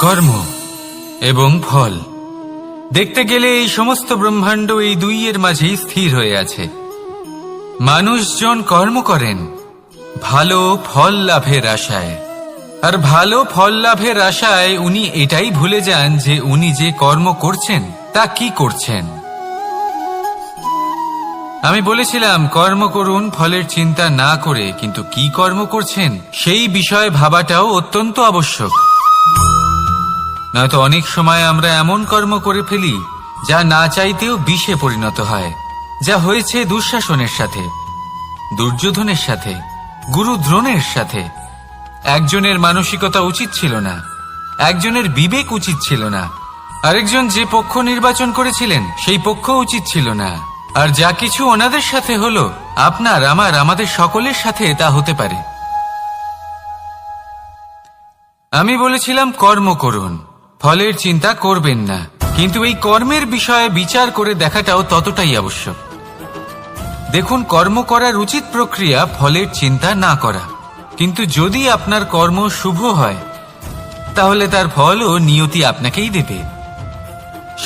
কর্ম এবং ফল। দেখতে গেলে এই সমস্ত ব্রহ্মাণ্ড এই দুইয়ের মাঝেই স্থির হয়ে আছে। মানুষজন কর্ম করেন ভালো ফল লাভের আশায়, আর ভালো ফল লাভের আশায় উনি এটাই ভুলে যান যে উনি যে কর্ম করছেন তা কি করছেন। আমি বলেছিলাম কর্ম করুন ফলের চিন্তা না করে, কিন্তু কি কর্ম করছেন সেই বিষয়ে ভাবাটাও অত্যন্ত আবশ্যক। নয়তো অনেক সময় আমরা এমন কর্ম করে ফেলি যা না চাইতেও বিষে পরিণত হয়, যা হয়েছে দুঃশাসনের সাথে, দুর্যোধনের সাথে, গুরু দ্রোণের সাথে। একজনের মানসিকতা উচিত ছিল না, একজনের বিবেক উচিত ছিল না, আরেকজন যে পক্ষ নির্বাচন করেছিলেন সেই পক্ষ উচিত ছিল না। আর যা কিছু ওনাদের সাথে হলো, আপনার আমার আমাদের সকলের সাথে তা হতে পারে। আমি বলেছিলাম কর্ম করুন, ফলের চিন্তা করবেন না, কিন্তু এই কর্মের বিষয়ে বিচার করে দেখাটাও ততটাই আবশ্যক। দেখুন, কর্ম করার উচিত প্রক্রিয়া ফলের চিন্তা না করা, কিন্তু যদি আপনার কর্ম শুভ হয় তাহলে তার ফলও নিয়তি আপনাকেই দেবে।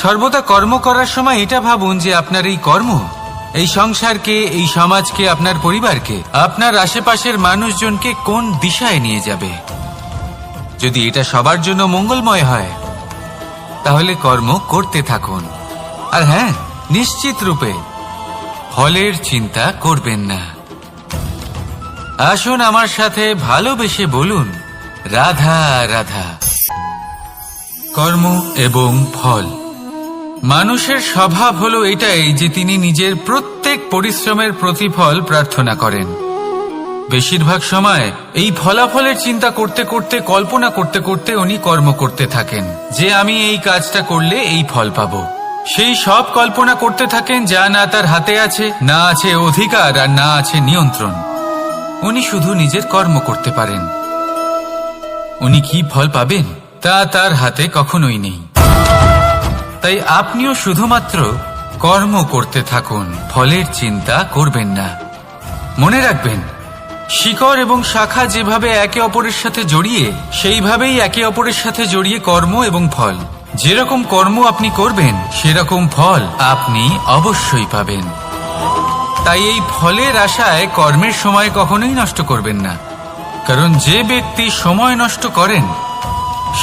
সর্বদা কর্ম করার সময় এটা ভাবুন যে আপনার এই কর্ম এই সংসারকে, এই সমাজকে, আপনার পরিবারকে, আপনার আশেপাশের মানুষজনকে কোন দিশায় নিয়ে যাবে। যদি এটা সবার জন্য মঙ্গলময় হয় তাহলে কর্ম করতে থাকুন। আর হ্যাঁ, নিশ্চিত রূপে ফলের চিন্তা করবেন না। আসুন আমার সাথে ভালোবেসে বলুন, রাধা রাধা। কর্ম এবং ফল। মানুষের স্বভাব হলো এটাই যে তিনি নিজের প্রত্যেক পরিশ্রমের প্রতিফল প্রার্থনা করেন। বেশিরভাগ সময় এই ফলাফলের চিন্তা করতে করতে, কল্পনা করতে করতে উনি কর্ম করতে থাকেন যে আমি এই কাজটা করলে এই ফল পাবো। সেই সব কল্পনা করতে থাকেন যা না তার হাতে আছে, না আছে অধিকার, আর না আছে নিয়ন্ত্রণ। উনি শুধু নিজের কর্ম করতে পারেন। উনি কি ফল পাবেন তা তার হাতে কখনোই নেই। তাই আপনিও শুধুমাত্র কর্ম করতে থাকুন, ফলের চিন্তা করবেন না। মনে রাখবেন, শিকড় এবং শাখা যেভাবে একে অপরের সাথে জড়িয়ে, সেইভাবেই একে অপরের সাথে জড়িয়ে কর্ম এবং ফল। যেরকম কর্ম আপনি করবেন সেরকম ফল আপনি অবশ্যই পাবেন। তাই এই ফলের আশায় কর্মের সময় কখনোই নষ্ট করবেন না, কারণ যে ব্যক্তি সময় নষ্ট করেন,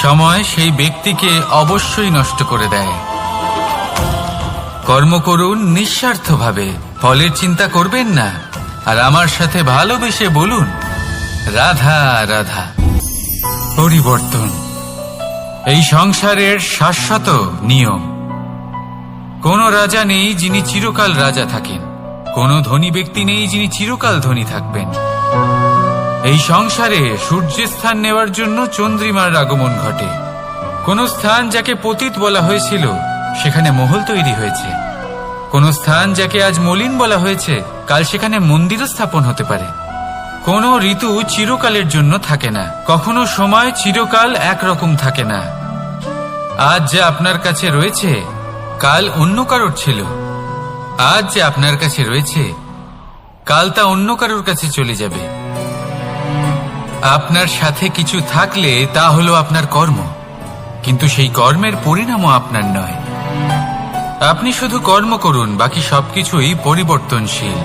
সময় সেই ব্যক্তিকে অবশ্যই নষ্ট করে দেয়। কর্ম করুন নিঃস্বার্থভাবে, ফলের চিন্তা করবেন না, আর আমার সাথে ভালোবেসে বলুন, রাধা রাধা। পরিবর্তন এই সংসারের শাশ্বত নিয়ম। কোন রাজা নেই যিনি চিরকাল রাজা থাকেন, কোন ধনী ব্যক্তি নেই যিনি চিরকাল ধনী থাকবেন। এই সংসারে সূর্যের স্থান নেওয়ার জন্য চন্দ্রিমার আগমন ঘটে। কোন স্থান যাকে পতিত বলা হয়েছিল সেখানে মহল তৈরি হয়েছে। কোন স্থান যাকে আজ মলিন বলা হয়েছে কাল সেখানে মন্দিরও স্থাপন হতে পারে। কোন ঋতু চিরকালের জন্য থাকে না, কখনো সময় চিরকাল একরকম থাকে না। আজ যা আপনার কাছে রয়েছে কাল অন্য কারোর ছিল, আজ যে আপনার কাছে রয়েছে কাল তা অন্য কারোর কাছে চলে যাবে। আপনার সাথে কিছু থাকলে তা হলো আপনার কর্ম, কিন্তু সেই কর্মের পরিণামও আপনার নয়। আপনি শুধু কর্ম করুন, বাকি সবকিছুই পরিবর্তনশীল।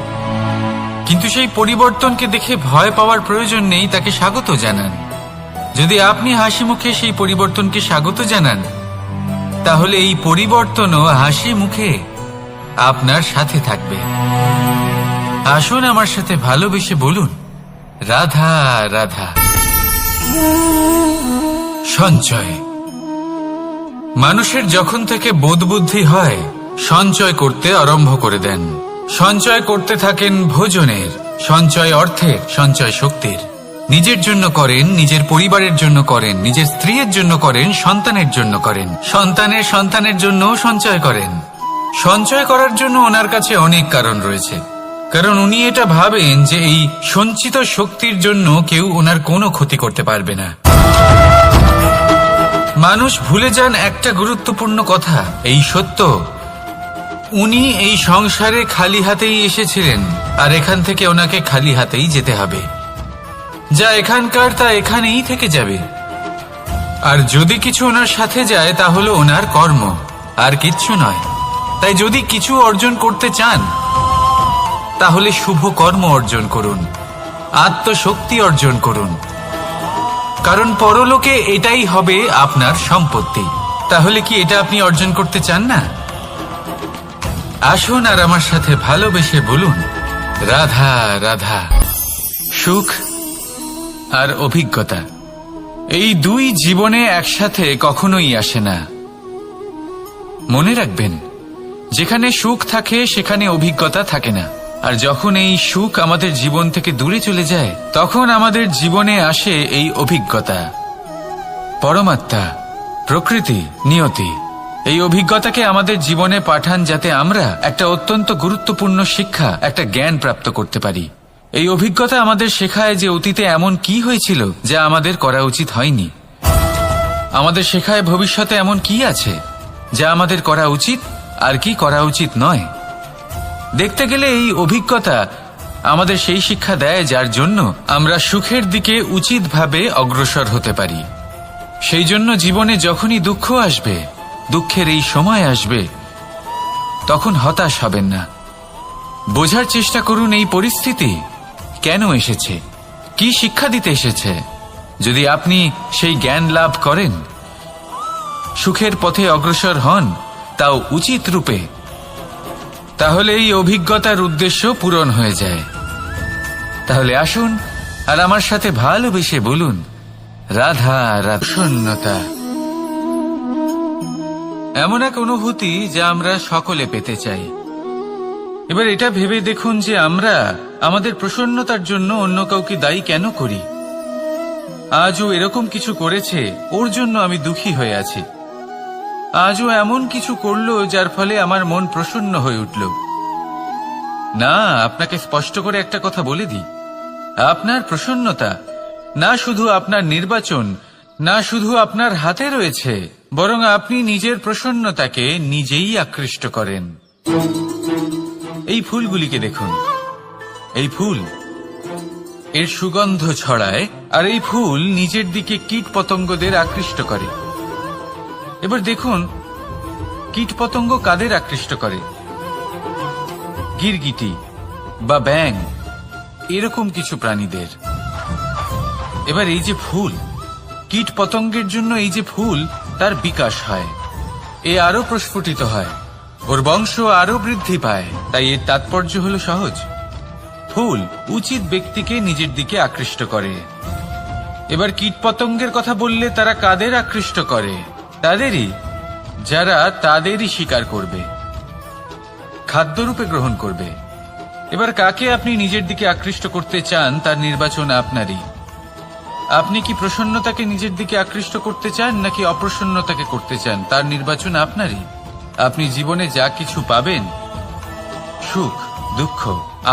কিন্তু সেই পরিবর্তনকে দেখে ভয় পাওয়ার প্রয়োজন নেই, তাকে স্বাগত জানান। যদি আপনি হাসি মুখে সেই পরিবর্তনকে স্বাগত জানান, তাহলে এই পরিবর্তনও হাসি মুখে আপনার সাথে থাকবে। আসুন আমার সাথে ভালোবেসে বলুন, রাধা রাধা। সঞ্চয়। মানুষের যখন থেকে বোধবুদ্ধি হয় সঞ্চয় করতে আরম্ভ করে দেন। সঞ্চয় করতে থাকেন ভোজনের, সঞ্চয় অর্থের, সঞ্চয় শক্তির। নিজের জন্য করেন, নিজের পরিবারের জন্য করেন, নিজের স্ত্রীর জন্য করেন, সন্তানের জন্য করেন, সন্তানের সন্তানের জন্য সঞ্চয় করেন। সঞ্চয় করার জন্য ওনার কাছে অনেক কারণ রয়েছে, কারণ উনি এটা ভাবেন যে এই সঞ্চিত শক্তির জন্য কেউ ওনার কোনো ক্ষতি করতে পারবে না। মানুষ ভুলে যান একটা গুরুত্বপূর্ণ কথা, এই সত্য, উনি এই সংসারে খালি হাতেই এসেছিলেন, আর এখান থেকে ওনাকে খালি হাতেই যেতে হবে। যা এখানকার তা এখানেই থেকে যাবে। আর যদি কিছু ওনার সাথে যায় তা হলো ওনার কর্ম, আর কিচ্ছু নয়। তাই যদি কিছু অর্জন করতে চান তাহলে শুভ কর্ম অর্জন করুন, আত্মশক্তি অর্জন করুন, কারণ পরলোকে এটাই হবে আপনার সম্পত্তি। তাহলে কি এটা আপনি অর্জন করতে চান না? আসুন আর আমার সাথে ভালোবেসে বলুন, রাধা রাধা। সুখ আর অভিজ্ঞতা এই দুই জীবনে একসাথে কখনোই আসে না। মনে রাখবেন, যেখানে সুখ থাকে সেখানে অভিজ্ঞতা থাকে না। আর যখন এই সুখ আমাদের জীবন থেকে দূরে চলে যায় তখন আমাদের জীবনে আসে এই অভিজ্ঞতা। পরমাত্মা, প্রকৃতি, নিয়তি এই অভিজ্ঞতাকে আমাদের জীবনে পাঠান যাতে আমরা একটা অত্যন্ত গুরুত্বপূর্ণ শিক্ষা, একটা জ্ঞান প্রাপ্ত করতে পারি। এই অভিজ্ঞতা আমাদের শেখায় যে অতীতে এমন কি হয়েছিল যা আমাদের করা উচিত হয়নি। আমাদের শেখায় ভবিষ্যতে এমন কি আছে যা আমাদের করা উচিত আর কি করা উচিত নয়। দেখতে গেলে এই অভিজ্ঞতা আমাদের সেই শিক্ষা দেয় যার জন্য আমরা সুখের দিকে উচিতভাবে অগ্রসর হতে পারি। সেই জন্য জীবনে যখনই দুঃখ আসবে, দুঃখের এই সময় আসবে, তখন হতাশ হবেন না। বোঝার চেষ্টা করুন এই পরিস্থিতি কেন এসেছে, কি শিক্ষা দিতে এসেছে। যদি আপনি সেই জ্ঞান লাভ করেন, সুখের পথে অগ্রসর হন, তাও উচিত রূপে, তাহলে এই অভিজ্ঞতার উদ্দেশ্য পূরণ হয়ে যায়। তাহলে আসুন আর আমার সাথে ভালোবেসে বলুন, রাধা রাধা। শূন্যতা এমন এক অনুভূতি যা আমরা সকলে পেতে চাই। এবার এটা ভেবে দেখুন যে আমরা আমাদের প্রসন্নতার জন্য অন্য কাউকে দায়ী কেন করি। আজও এরকম কিছু করেছে, ওর জন্য আমি দুঃখী হয়ে আছি। আজও এমন কিছু করলো যার ফলে আমার মন প্রসন্ন হয়ে উঠল। না, আপনাকে স্পষ্ট করে একটা কথা বলে দিই, আপনার প্রসন্নতা না শুধু আপনার নির্বাচন, না শুধু আপনার হাতে রয়েছে, বরং আপনি নিজের প্রসন্নতাকে নিজেই আকৃষ্ট করেন। এই ফুলগুলিকে দেখুন, এই ফুল এর সুগন্ধ ছড়ায়, আর এই ফুল নিজের দিকে কীট পতঙ্গদের আকৃষ্ট করে। এবার দেখুন কীট পতঙ্গ কাদের আকৃষ্ট করে? গিরগিটি বা ব্যাঙ, এরকম কিছু প্রাণীদের। এবার এই যে ফুল, কীট পতঙ্গের জন্য এই যে ফুল, তার বিকাশ হয়, এ আরো প্রস্ফুটিত হয়, ওর বংশ আরো বৃদ্ধি পায়। তাই এর তাৎপর্য হলো সহজ, ফুল উচিত ব্যক্তিকে নিজের দিকে আকৃষ্ট করে। এবার কীট পতঙ্গের কথা বললে তারা কাদের আকৃষ্ট করে? তাদেরই যারা তাদেরই শিকার করবে, খাদ্যরূপে গ্রহণ করবে। এবার কাকে আপনি নিজের দিকে আকৃষ্ট করতে চান তার নির্বাচন আপনারই। আপনি কি প্রসন্নতাকে নিজের দিকে আকৃষ্ট করতে চান নাকি অপ্রসন্নতাকে করতে চান, তার নির্বাচন আপনারই। আপনি জীবনে যা কিছু পাবেন, সুখ, দুঃখ,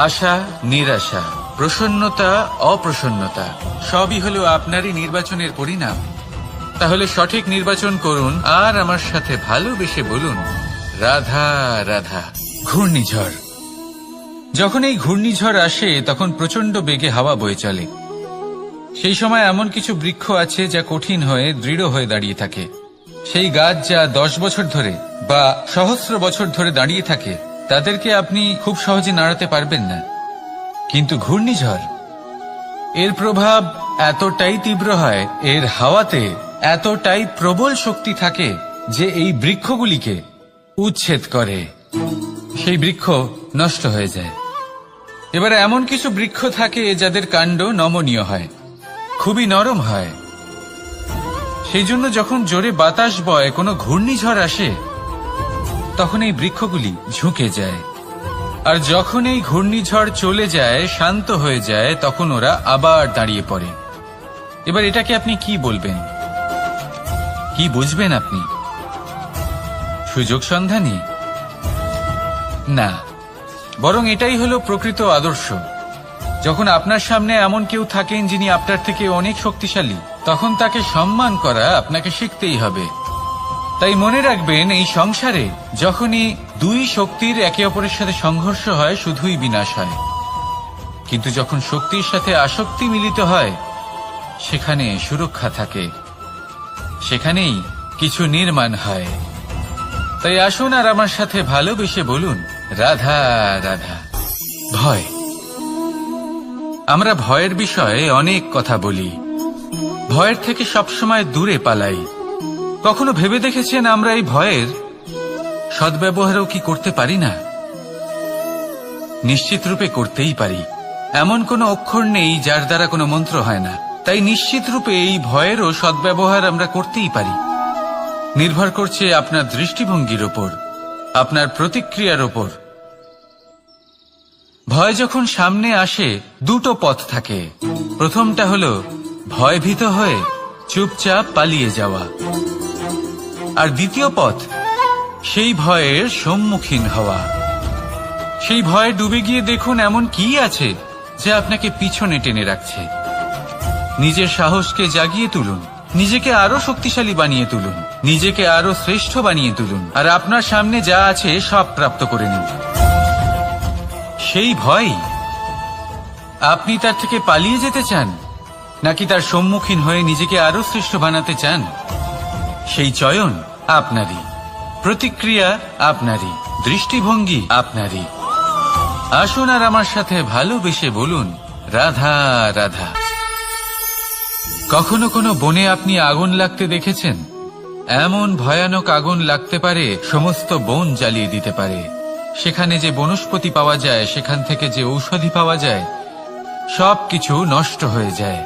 আশা, নিরাশা, প্রসন্নতা, অপ্রসন্নতা, সবই হলো আপনারই নির্বাচনের পরিণাম। তাহলে সঠিক নির্বাচন করুন আর আমার সাথে ভালোবেসে বলুন, রাধা রাধা। ঘূর্ণিঝড়, যখন এই ঘূর্ণিঝড় আসে তখন প্রচন্ড বেগে হাওয়া বয়ে চলে। সেই সময় এমন কিছু বৃক্ষ আছে যা কঠিন হয়ে দৃঢ় হয়ে দাঁড়িয়ে থাকে। সেই গাছ যা 10 বছর ধরে বা সহস্র বছর ধরে দাঁড়িয়ে থাকে, তাদেরকে আপনি খুব সহজে নাড়াতে পারবেন না। কিন্তু ঘূর্ণিঝড়, এর প্রভাব এতটাই তীব্র হয়, এর হাওয়াতে এতটাই প্রবল শক্তি থাকে যে এই বৃক্ষগুলিকে উচ্ছেদ করে, সেই বৃক্ষ নষ্ট হয়ে যায়। এবার এমন কিছু বৃক্ষ থাকে যাদের কাণ্ড নমনীয় হয়, খুবই নরম হয়। সেই জন্য যখন জোরে বাতাস বয়, কোনো ঘূর্ণিঝড় আসে, তখন এই বৃক্ষগুলি ঝুঁকে যায়। আর যখন এই ঘূর্ণিঝড় চলে যায়, শান্ত হয়ে যায়, তখন ওরা আবার দাঁড়িয়ে পড়ে। এবার এটাকে আপনি কি বলবেন, কি বুঝবেন আপনি? সুযোগ সন্ধানী? না, বরং এটাই হলো প্রকৃত আদর্শ। যখন আপনার সামনে এমন কেউ থাকেন যিনি আপনার থেকে অনেক শক্তিশালী, তখন তাকে সম্মান করা আপনাকে শিখতেই হবে। তাই মনে রাখবেন, এই সংসারে যখনই দুই শক্তির একে অপরের সাথে সংঘর্ষ হয়, শুধুই বিনাশ হয়। কিন্তু যখন শক্তির সাথে আসক্তি মিলিত হয়, সেখানে সুরক্ষা থাকে। সেখানেই কিছু নির্মাণ হয়। তাই আসুন আর আমার সাথে ভালোবেসে বলুন, রাধা রাধা। ভয়। আমরা ভয়ের বিষয়ে অনেক কথা বলি, ভয়ের থেকে সবসময় দূরে পালাই। কখনো ভেবে দেখেছেন আমরা এই ভয়ের সদ্ব্যবহারও কি করতে পারি না? নিশ্চিত রূপে করতেই পারি। এমন কোনো অক্ষর নেই যার দ্বারা কোনো মন্ত্র হয় না। তাই নিশ্চিত রূপে এই ভয়েরও সদ্ব্যবহার আমরা করতেই পারি। নির্ভর করছে আপনার দৃষ্টিভঙ্গির ওপর, আপনার প্রতিক্রিয়ার ওপর। ভয় যখন সামনে আসে দুটো পথ থাকে। প্রথমটা হলো ভয়ভীত হয়ে চুপচাপ পালিয়ে যাওয়া, আর দ্বিতীয় পথ সেই ভয়ের সম্মুখীন হওয়া। সেই ভয়ে ডুবে গিয়ে দেখুন এমন কি আছে যা আপনাকে পিছনে টেনে রাখছে। নিজের সাহসকে জাগিয়ে তুলুন, নিজেকে আরো শক্তিশালী বানিয়ে তুলুন, নিজেকে আরো শ্রেষ্ঠ বানিয়ে তুলুন, আর আপনার সামনে যা আছে সব প্রাপ্ত করে নিন। সেই ভয়, আপনি তার থেকে পালিয়ে যেতে চান নাকি তার সম্মুখীন হয়ে নিজেকে আরো শ্রেষ্ঠ বানাতে চান? সেই চয়ন আপনারই, প্রতিক্রিয়া আপনারই, দৃষ্টিভঙ্গি আপনারই। আসুন আর আমার সাথে ভালোবেসে বলুন, রাধা রাধা। কখনো কোনো বনে আপনি আগুন লাগতে দেখেছেন? এমন ভয়ানক আগুন লাগতে পারে সমস্ত বন জ্বালিয়ে দিতে পারে। সেখানে যে বনস্পতি পাওয়া যায়, সেখান থেকে যে ঔষধি পাওয়া যায়, সবকিছু নষ্ট হয়ে যায়।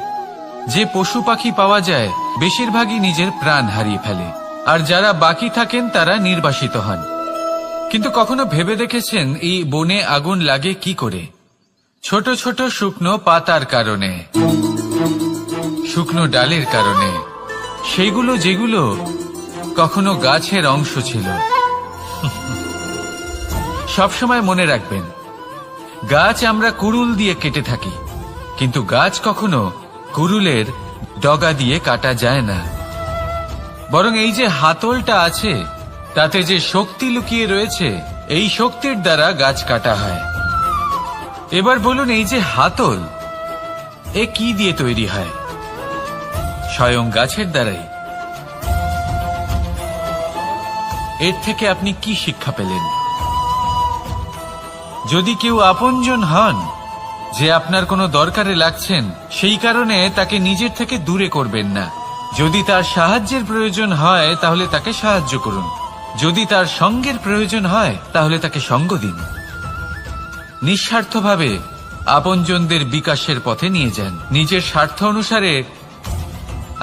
যে পশু পাখি পাওয়া যায় বেশিরভাগই নিজের প্রাণ হারিয়ে ফেলে, আর যারা বাকি থাকেন তারা নির্বাসিত হন। কিন্তু কখনো ভেবে দেখেছেন এই বনে আগুন লাগে কি করে? ছোট ছোট শুকনো পাতার কারণে, শুকনো ডালের কারণে, সেইগুলো যেগুলো কখনো গাছের অংশ ছিল। সবসময় মনে রাখবেন, গাছ আমরা কুড়ুল দিয়ে কেটে থাকি, কিন্তু গাছ কখনো কুড়ুলের ডগা দিয়ে কাটা যায় না। বরং এই যে হাতলটা আছে, তাতে যে শক্তি লুকিয়ে রয়েছে, এই শক্তির দ্বারা গাছ কাটা হয়। এবার বলুন, এই যে হাতল, এ কি দিয়ে তৈরি হয়? স্বয়ং গাছের দ্বারাই। এর থেকে আপনি কি শিক্ষা পেলেন? যদি কেউ আপনজন হন, যে আপনার কোনো দরকারে লাগছেন, সেই কারণে তাকে নিজের থেকে দূরে করবেন না। যদি তার সাহায্যের প্রয়োজন হয় তাহলে তাকে সাহায্য করুন, যদি তার সঙ্গের প্রয়োজন হয় তাহলে তাকে সঙ্গ দিন। নিঃস্বার্থভাবে আপনজনদের বিকাশের পথে নিয়ে যান। নিজের স্বার্থ অনুসারে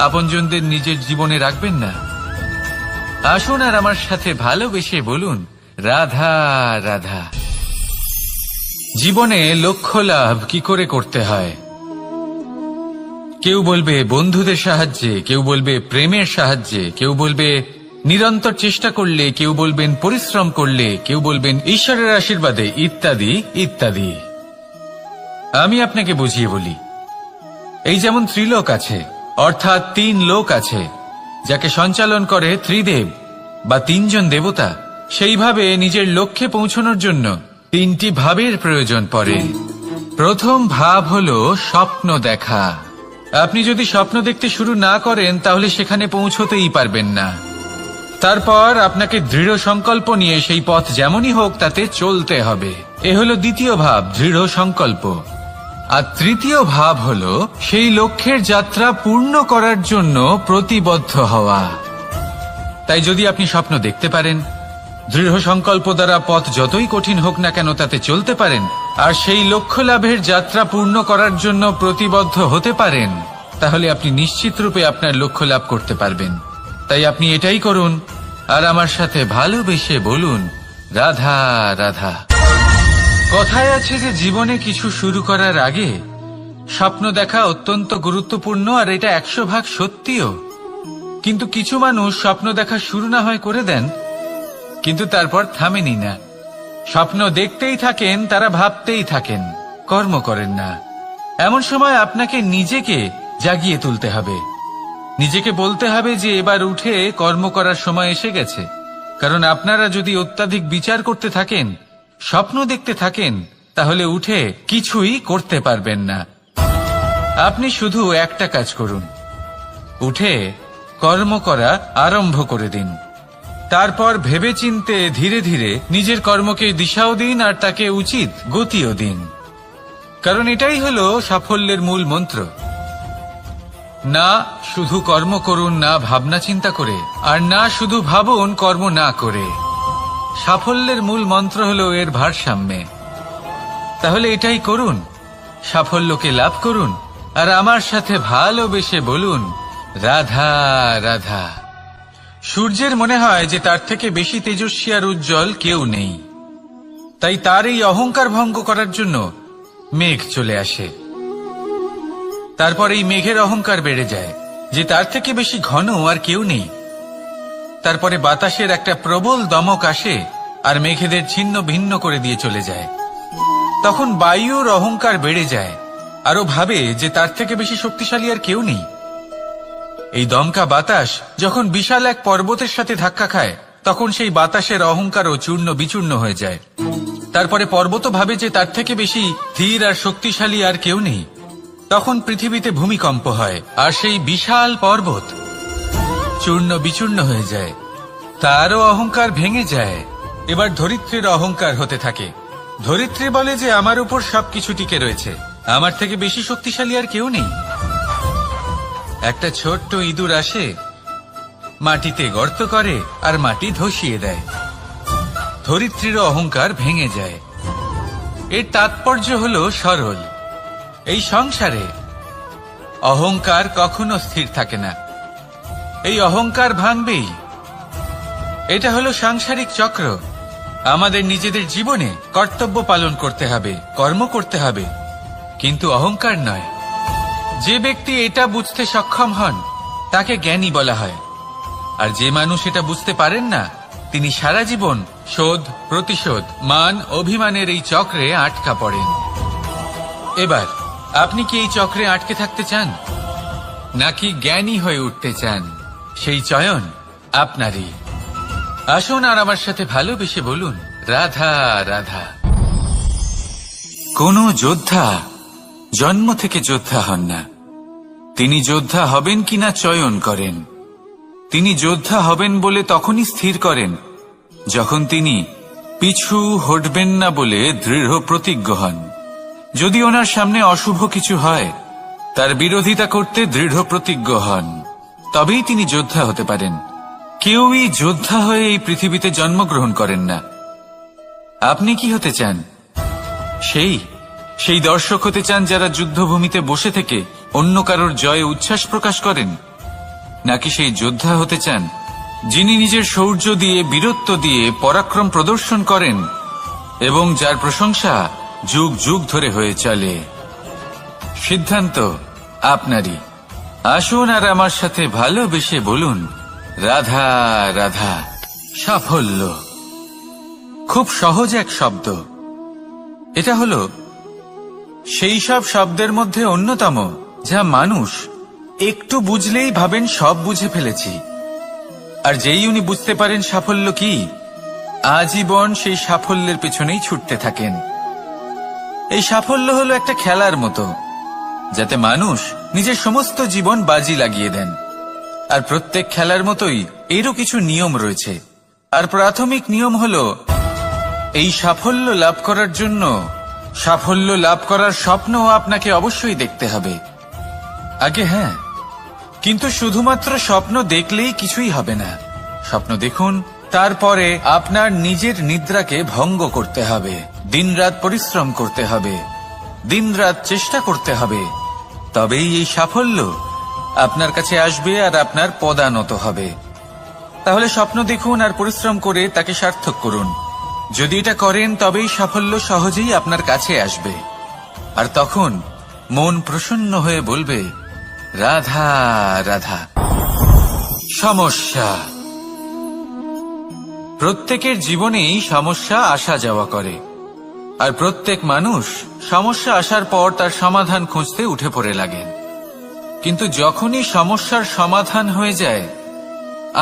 আপনজনদের নিজের জীবনে রাখবেন না। আসুন আর আমার সাথে ভালোবেসে বলুন, রাধা রাধা। জীবনে লক্ষ্য লাভ কি করে করতে হয়? কেউ বলবে বন্ধুদের সাহায্যে, কেউ বলবে প্রেমের সাহায্যে, কেউ বলবে নিরন্তর চেষ্টা করলে, কেউ বলবেন পরিশ্রম করলে, কেউ বলবেন ঈশ্বরের আশীর্বাদে, ইত্যাদি ইত্যাদি। আমি আপনাকে বুঝিয়ে বলি, এই যেমন ত্রিলোক আছে, অর্থাৎ 3 লোক আছে, যাকে সঞ্চালন করে ত্রিদেব বা 3 জন দেবতা। সেইভাবে নিজের লক্ষ্যে পৌঁছানোর জন্য 3টি ভাবের প্রয়োজন পড়ে। প্রথম ভাব হলো স্বপ্ন দেখা। আপনি যদি স্বপ্ন দেখতে শুরু না করেন তাহলে সেখানে পৌঁছতেই পারবেন না। তারপর আপনাকে দৃঢ় সংকল্প নিয়ে সেই পথ যেমনই হোক তাতে চলতে হবে। এ হলো দ্বিতীয় ভাব, দৃঢ় সংকল্প। আর তৃতীয় ভাব হলো সেই লক্ষ্যের যাত্রা পূর্ণ করার জন্য প্রতিবদ্ধ হওয়া। তাই যদি আপনি স্বপ্ন দেখতে পারেন, দৃঢ় সংকল্প দ্বারা পথ যতই কঠিন হোক না কেন তাতে চলতে পারেন, আর সেই লক্ষ্য লাভের যাত্রা পূর্ণ করার জন্য প্রতিবদ্ধ হতে পারেন, তাহলে আপনি নিশ্চিত রূপে আপনার লক্ষ্য লাভ করতে পারবেন। তাই আপনি এটাই করুন, আর আমার সাথে ভালোবেসে বলুন, রাধা রাধা। কথায় আছে যে জীবনে কিছু শুরু করার আগে স্বপ্ন দেখা অত্যন্ত গুরুত্বপূর্ণ, আর এটা 100% সত্যিও। কিন্তু কিছু মানুষ স্বপ্ন দেখা শুরু না হয় করে দেন, কিন্তু তারপর থামেনি না। স্বপ্ন দেখতেই থাকেন, তারা ভাবতেই থাকেন, কর্ম করেন না। এমন সময় আপনাকে নিজেকে জাগিয়ে তুলতে হবে, নিজেকে বলতে হবে যে এবার উঠে কর্ম করার সময় এসে গেছে। কারণ আপনারা যদি অত্যাধিক বিচার করতে থাকেন, স্বপ্ন দেখতে থাকেন, তাহলে উঠে কিছুই করতে পারবেন না। আপনি শুধু একটা কাজ করুন, উঠে কর্ম করা আরম্ভ করে দিন। তারপর ভেবেচিন্তে ধীরে ধীরে নিজের কর্মকে দিশাও দিন আর তাকে উচিত গতিও দিন, কারণ এটাই হলো সাফল্যের মূল মন্ত্র। না শুধু কর্ম করুন না ভাবনা চিন্তা করে, আর না শুধু ভাবুন কর্ম না করে। সাফল্যের মূল মন্ত্র হলো এর ভারসাম্যে। তাহলে এটাই করুন, সাফল্যকে লাভ করুন, আর আমার সাথে ভালোবেসে বলুন রাধা রাধা। সূর্যের মনে হয় যে তার থেকে বেশি তেজস্বী আর উজ্জ্বল কেউ নেই, তাই তার এই অহংকার ভঙ্গ করার জন্য মেঘ চলে আসে। তারপর এই মেঘের অহংকার বেড়ে যায় যে তার থেকে বেশি ঘন আর কেউ নেই। তারপরে বাতাসের একটা প্রবল দমক আসে আর মেঘেদের ছিন্ন ভিন্ন করে দিয়ে চলে যায়। তখন বায়ুর অহংকার বেড়ে যায়, আরো ভাবে যে তার থেকে বেশি শক্তিশালী আর কেউ নেই। এই দমকা বাতাস যখন বিশাল এক পর্বতের সাথে ধাক্কা খায়, তখন সেই বাতাসের অহংকারও চূর্ণ বিচূর্ণ হয়ে যায়। তারপরে পর্বত ভাবে যে তার থেকে বেশি ধীর আর শক্তিশালী আর কেউ নেই। তখন পৃথিবীতে ভূমিকম্প হয় আর সেই বিশাল পর্বত চূর্ণ বিচূর্ণ হয়ে যায়, তারও অহংকার ভেঙে যায়। এবার ধরিত্রীর অহংকার হতে থাকে। ধরিত্রী বলে যে আমার উপর সবকিছু টিকে রয়েছে, আমার থেকে বেশি শক্তিশালী আর কেউ নেই। একটা ছোট্ট ইঁদুর আসে, মাটিতে গর্ত করে আর মাটি ধসিয়ে দেয়। ধরিত্রীর অহংকার ভেঙে যায়। এর তাৎপর্য হলো সরল। এই সংসারে অহংকার কখনো স্থির থাকে না, এই অহংকার ভাঙবেই। এটা হলো সাংসারিক চক্র। আমাদের নিজেদের জীবনে কর্তব্য পালন করতে হবে, কর্ম করতে হবে, কিন্তু অহংকার নয়। যে ব্যক্তি এটা বুঝতে সক্ষম হন তাকে জ্ঞানী বলা হয়, আর যে মানুষ এটা বুঝতে পারেন না তিনি সারা জীবন শোধ প্রতিশোধ মান অভিমানের এই চক্রে আটকা পড়েন। এবার আপনি কি এই চক্রে আটকে থাকতে চান, নাকি জ্ঞানী হয়ে উঠতে চান? সেই চয়ন আপনারই। আসুন আর আমার সাথে ভালোবেসে বলুন রাধা রাধা। কোন যোদ্ধা জন্ম থেকে যোদ্ধা হন না, তিনি যোদ্ধা হবেন কিনা চয়ন করেন। তিনি যোদ্ধা হবেন বলে তখনই স্থির করেন যখন তিনি পিছু হটবেন না বলে দৃঢ় প্রতিজ্ঞ হন। যদি ওনার সামনে অশুভ কিছু হয়, তার বিরোধিতা করতে দৃঢ় প্রতিজ্ঞ হন, তবেই তিনি যোদ্ধা হতে পারেন। কেউই যোদ্ধা হয়ে এই পৃথিবীতে জন্মগ্রহণ করেন না। আপনি কি হতে চান? সেই দর্শক হতে চান যারা যুদ্ধভূমিতে বসে থেকে অন্য কারোর জয়ে উচ্ছ্বাস প্রকাশ করেন, নাকি সেই যোদ্ধা হতে চান যিনি নিজের শৌর্য দিয়ে বীরত্ব দিয়ে পরাক্রম প্রদর্শন করেন এবং যার প্রশংসা যুগ যুগ ধরে হয়ে চলে? সিদ্ধান্ত আপনারই। আসুন আর আমার সাথে ভালোবেসে বলুন রাধা রাধা। সাফল্য খুব সহজ এক শব্দ। এটা হলো সেই সব শব্দের মধ্যে অন্যতম যা মানুষ একটু বুঝলেই ভাবেন সব বুঝে ফেলেছি, আর যেই উনি বুঝতে পারেন সাফল্য কি, আজীবন সেই সাফল্যের পেছনেই ছুটতে থাকেন। এই সাফল্য হলো একটা খেলার মতো, যাতে মানুষ নিজের সমস্ত জীবন বাজি লাগিয়ে দেন। আর প্রত্যেক খেলার মতোই এরও কিছু নিয়ম রয়েছে। আর প্রাথমিক নিয়ম হলো এই সাফল্য লাভ করার জন্য সাফল্য লাভ করার স্বপ্ন আপনাকে অবশ্যই দেখতে হবে আগে। হ্যাঁ, কিন্তু শুধুমাত্র স্বপ্ন দেখলেই কিছুই হবে না। স্বপ্ন দেখুন, তারপরে আপনার নিজের নিদ্রাকে ভঙ্গ করতে হবে, দিনরাত পরিশ্রম করতে হবে, দিনরাত চেষ্টা করতে হবে, তবেই এই সাফল্য আপনার কাছে আসবে আর আপনার পদানত হবে। তাহলে স্বপ্ন দেখুন আর পরিশ্রম করে তাকে সার্থক করুন। যদি এটা করেন তবেই সাফল্য সহজেই আপনার কাছে আসবে। আর তখন মন প্রসন্ন হয়ে বলবে রাধা রাধা। সমস্যা প্রত্যেকের জীবনেই সমস্যা আসা যাওয়া করে, আর প্রত্যেক মানুষ সমস্যা আসার পর তার সমাধান খুঁজতে উঠে পড়ে লাগেন। কিন্তু যখনই সমস্যার সমাধান হয়ে যায়,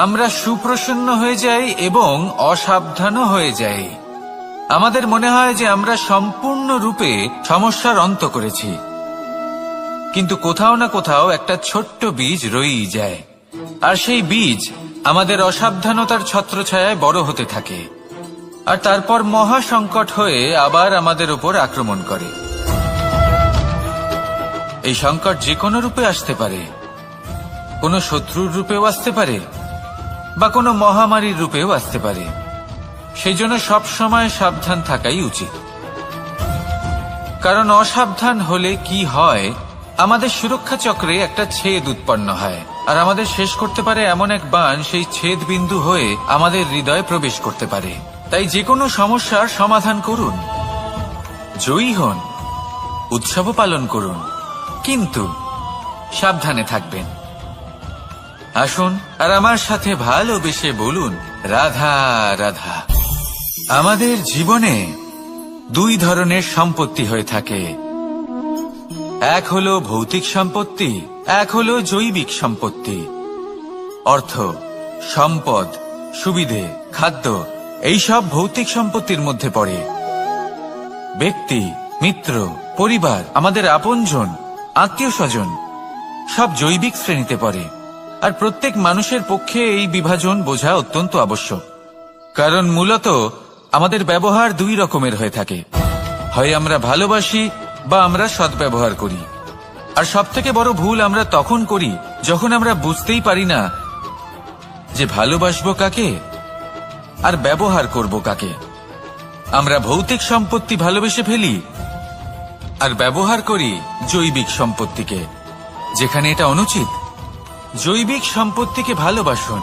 আমরা সুপ্রসন্ন হয়ে যাই এবং অসাবধানও হয়ে যাই। আমাদের মনে হয় যে আমরা সম্পূর্ণরূপে সমস্যার অন্ত করেছি, কিন্তু কোথাও না কোথাও একটা ছোট্ট বীজ রয়েই যায়। আর সেই বীজ আমাদের অসাবধানতার ছত্রছায়ায় বড় হতে থাকে, আর তারপর মহা সংকট হয়ে আবার আমাদের উপর আক্রমণ করে। এই সংকট যে কোনো রূপে আসতে পারে, কোনো শত্রুর রূপেও আসতে পারে, বা কোনো মহামারীর রূপেও আসতে পারে। সেই জন্য সবসময় সাবধান থাকাই উচিত, কারণ অসাবধান হলে কি হয়, আমাদের সুরক্ষা চক্রে একটা ছেদ উৎপন্ন হয়, আর আমাদের শেষ করতে পারে এমন এক বাণ সেই ছেদ বিন্দু হয়ে আমাদের হৃদয়ে প্রবেশ করতে পারে। তাই যে কোনো সমস্যার সমাধান করুন, জয়ী হন, উৎসব পালন করুন, কিন্তু সাবধানে থাকবেন। আসুন আর আমার সাথে ভালোবেসে বলুন, রাধা রাধা। আমাদের জীবনে দুই ধরনের সম্পত্তি হয়ে থাকে, এক হলো ভৌতিক সম্পত্তি, এক হলো জৈবিক সম্পত্তি। অর্থ, সম্পদ, সুবিধে, খাদ্য এইসব ভৌতিক সম্পত্তির মধ্যে পড়ে। ব্যক্তি, মিত্র, পরিবার, আমাদের আপনজন, আত্মীয় স্বজন সব জৈবিক শ্রেণীতে পড়ে। আর প্রত্যেক মানুষের পক্ষে এই বিভাজন বোঝা অত্যন্ত আবশ্যক, কারণ মূলত আমাদের ব্যবহার দুই রকমের হয়ে থাকে। হয় আমরা ভালোবাসি বা আমরা সদ্ব্যবহার করি। আর সবথেকে বড় ভুল আমরা তখন করি যখন আমরা বুঝতেই পারি না যে ভালোবাসবো কাকে আর ব্যবহার করব কাকে। আমরা ভৌতিক সম্পত্তি ভালোবেসে ফেলি আর ব্যবহার করি জৈবিক সম্পত্তিকে, যেখানে এটা অনুচিত। জৈবিক সম্পত্তিকে ভালোবাসুন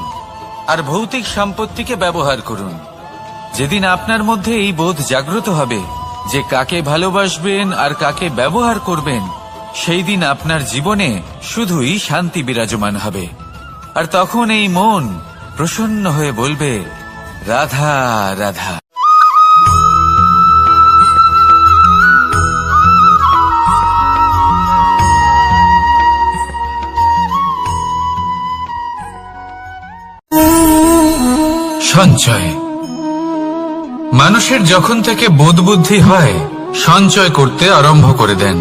আর ভৌতিক সম্পত্তিকে ব্যবহার করুন। যেদিন আপনার মধ্যে এই বোধ জাগ্রত হবে যে কাকে ভালোবাসবেন আর কাকে ব্যবহার করবেন, সেই দিন আপনার জীবনে শুধুই শান্তি বিরাজমান হবে। আর তখন এই মন প্রসন্ন হয়ে বলবে, রাধা রাধা। সঞ্চয়। মানুষের যখন থেকে বোধ বুদ্ধি হয়, সঞ্চয় করতে আরম্ভ করে দেন।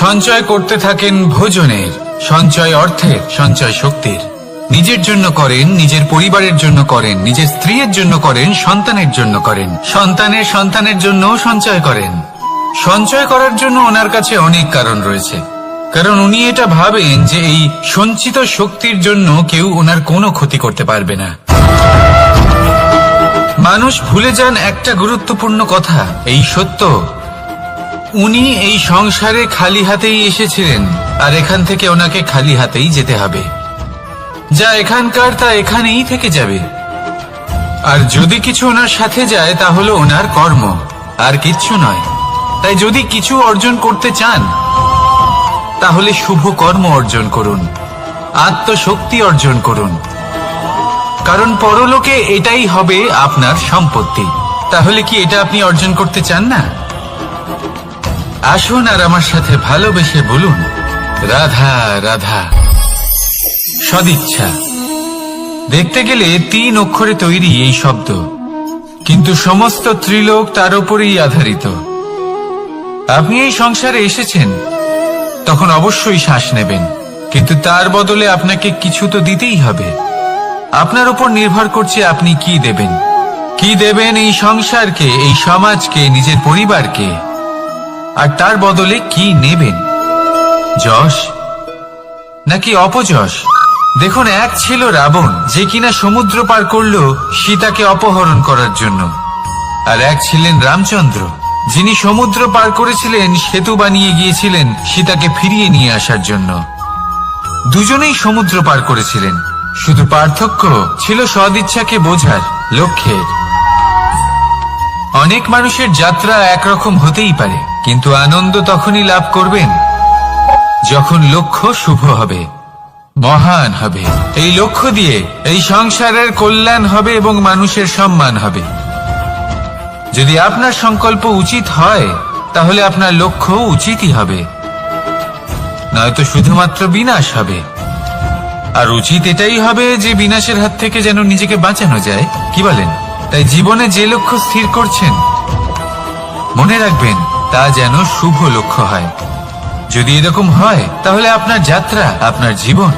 সঞ্চয় করতে থাকেন ভোজনের, সঞ্চয় অর্থের, সঞ্চয় শক্তির। নিজের জন্য করেন, নিজের পরিবারের জন্য করেন, নিজের স্ত্রীর জন্য করেন, সন্তানের জন্য করেন, সন্তানের সন্তানের জন্য সঞ্চয় করেন। সঞ্চয় করার জন্য ওনার কাছে অনেক কারণ রয়েছে, কারণ উনি এটা ভাবেন যে এই সঞ্চিত শক্তির জন্য কেউ ওনার কোনো ক্ষতি করতে পারবে না। মানুষ ভুলে যান একটা গুরুত্বপূর্ণ কথা, এই সত্য, উনি এই সংসারে খালি হাতেই এসেছিলেন আর এখান থেকে ওনাকে খালি হাতেই যেতে হবে। যা এখানকার তা এখানেই থেকে যাবে। আর যদি কিছু ওনার সাথে যায় তা হলো ওনার কর্ম, আর কিচ্ছু নয়। তাই যদি কিছু অর্জন করতে চান তাহলে শুভ কর্ম অর্জন করুন, আত্মশক্তি অর্জন করুন, কারণ পরলোকে এটাই হবে আপনার সম্পত্তি। তাহলে কি এটা আপনি অর্জন করতে চান না? আসুন আর আমার সাথে ভালোবেসে বলুন, রাধা রাধা। সদিচ্ছা। দেখতে গেলে 3 অক্ষরে তৈরি এই শব্দ, কিন্তু সমস্ত ত্রিলোক তার উপরেই আধারিত। আপনি এই সংসারে এসেছেন, তখন অবশ্যই শ্বাস নেবেন, কিন্তু তার বদলে আপনাকে কিছু তো দিতেই হবে। আপনার উপর নির্ভর করছে আপনি কি দেবেন। কি দেবেন এই সংসারকে, এই সমাজকে, নিজের পরিবারকে, আর তার বদলে কি নেবেন? যশ নাকি অপযশ? দেখুন, এক ছিল রাবণ, যে কিনা সমুদ্র পার করল সীতাকে অপহরণ করার জন্য, আর এক ছিলেন রামচন্দ্র, যিনি সমুদ্র পার করেছিলেন, সেতু বানিয়ে গিয়েছিলেন সীতাকে ফিরিয়ে নিয়ে আসার জন্য। দুজনেই সমুদ্র পার করেছিলেন, শুধু পার্থক্য ছিল সদিচ্ছাকে বোঝার, লক্ষ্যের। অনেক মানুষের যাত্রা একরকম হতেই পারে, কিন্তু আনন্দ তখনই লাভ করবেন যখন লক্ষ্য শুভ হবে, মহান হবে। এই লক্ষ্য দিয়ে এই সংসারের কল্যাণ হবে এবং মানুষের সম্মান হবে। যদি আপনার সংকল্প উচিত হয় তাহলে আপনার লক্ষ্য উচিতই হবে, নয়তো শুধুমাত্র বিনাশ হবে। আর উচিত এটাই হবে যে বিনাশের হাত থেকে যেন নিজেকে বাঁচানো যায়, কি বলেন? তাই জীবনে যে লক্ষ্য স্থির করছেন, মনে রাখবেন তা যেন শুভ লক্ষ্য হয়। যদি এরকম হয় তাহলে আপনার যাত্রা, আপনার জীবন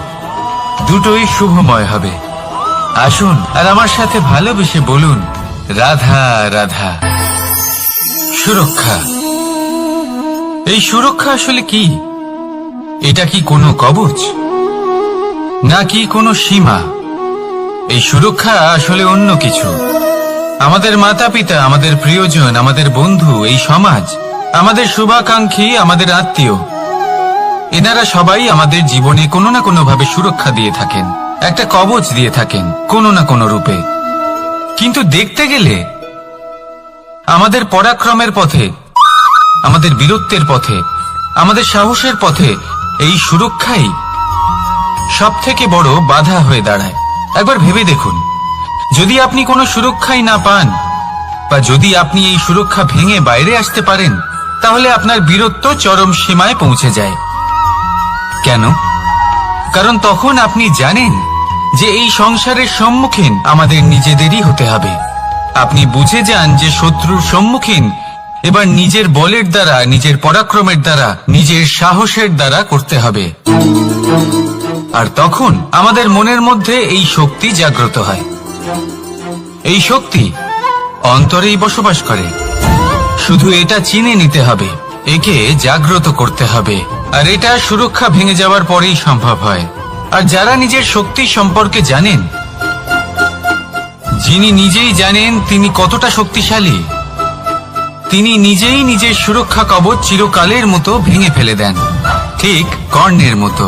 দুটোই শুভময় হবে। আসুন আর আমার সাথে ভালোবেসে বলুন, রাধা রাধা। সুরক্ষা। এই সুরক্ষা আসলে কি? এটা কি কোনো কবচ, নাকি কোনো সীমা? এই সুরক্ষা আসলে অন্য কিছু। আমাদের মাতা পিতা, আমাদের প্রিয়জন, আমাদের বন্ধু, এই সমাজ, আমাদের শুভাকাঙ্ক্ষী, আমাদের আত্মীয়, এনারা সবাই আমাদের জীবনে কোনো না কোনো ভাবে সুরক্ষা দিয়ে থাকেন, একটা কবচ দিয়ে থাকেন কোনো না কোনো রূপে। কিন্তু দেখতে গেলে আমাদের পরাক্রমের পথে, আমাদের বীরত্বের পথে, আমাদের সাহসের পথে এই সুরক্ষাই সবথেকে বড় বাধা হয়ে দাঁড়ায়। একবার ভেবে দেখুন, যদি আপনি কোনো সুরক্ষাই না পান, বা যদি আপনি এই সুরক্ষা ভেঙে বাইরে আসতে পারেন, তাহলে আপনার বীরত্ব চরম সীমায় পৌঁছে যায়। কেন? কারণ তখন আপনি জানেন যে এই সংসারের সম্মুখীন আমাদের নিজেদেরই হতে হবে। আপনি বুঝে যান যে শত্রুর সম্মুখীন এবার নিজের বলের দ্বারা, নিজের পরাক্রমের দ্বারা, নিজের সাহসের দ্বারা করতে হবে। আর তখন আমাদের মনের মধ্যে এই শক্তি জাগ্রত হয়। এই শক্তি অন্তরেই বসবাস করে। শুধু এটা চিনে নিতে হবে, একে জাগ্রত করতে হবে। আর এটা সুরক্ষা ভেঙে যাওয়ার পরেই সম্ভব হয়। আর যারা নিজের শক্তি সম্পর্কে জানেন, যিনি নিজেই জানেন তিনি কতটা শক্তিশালী, তিনি নিজেই নিজের সুরক্ষা কবচ চিরকালের মতো ভেঙে ফেলে দেন, ঠিক কর্ণের মতো।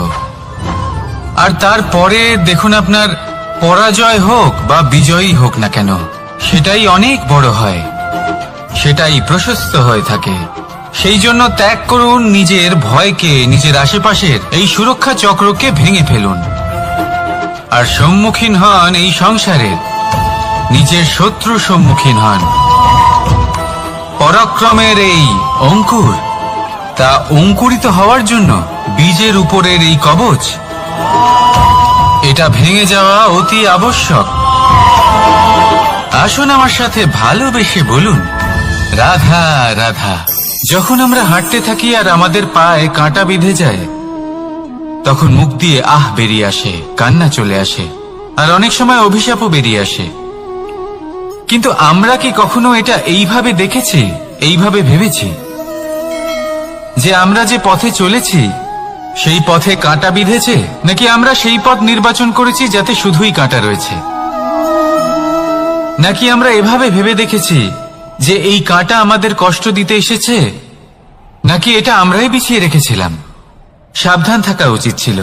আর তারপরে দেখুন, আপনার পরাজয় হোক বা বিজয়ী হোক না কেন, সেটাই অনেক বড় হয়, সেটাই প্রশস্ত হয়ে থাকে। সেই জন্য ত্যাগ করুন নিজের ভয়কে, নিজের আশেপাশের এই সুরক্ষা চক্রকে ভেঙে ফেলুন, আর সম্মুখীন হন এই সংসারের নিজের শত্রু সম্মুখীন হন। পরাক্রমের এই অঙ্কুর, তা অঙ্কুরিত হওয়ার জন্য বীজের উপরের এই কবচ, এটা ভেঙে যাওয়া অতি আবশ্যক। আসুন আমার সাথে ভালোবেসে বলুন, রাধা রাধা। যখন আমরা হাঁটতে থাকি আর আমাদের পায়ে কাঁটা বিঁধে যায়, তখন মুখ দিয়ে আহ বেরিয়ে আসে, কান্না চলে আসে, আর অনেক সময় অভিশাপও বেরিয়ে আসে। কিন্তু আমরা কি কখনো এটা এইভাবে দেখেছি, এইভাবে ভেবেছি যে আমরা যে পথে চলেছি সেই পথে কাঁটা বিঁধেছে, নাকি আমরা সেই পথ নির্বাচন করেছি যাতে শুধুই কাঁটা রয়েছে? নাকি আমরা এভাবে ভেবে দেখেছি যে এই কাঁটা আমাদের কষ্ট দিতে এসেছে, নাকি এটা আমরাই বিছিয়ে রেখেছিলাম? সাবধান থাকা উচিত ছিল,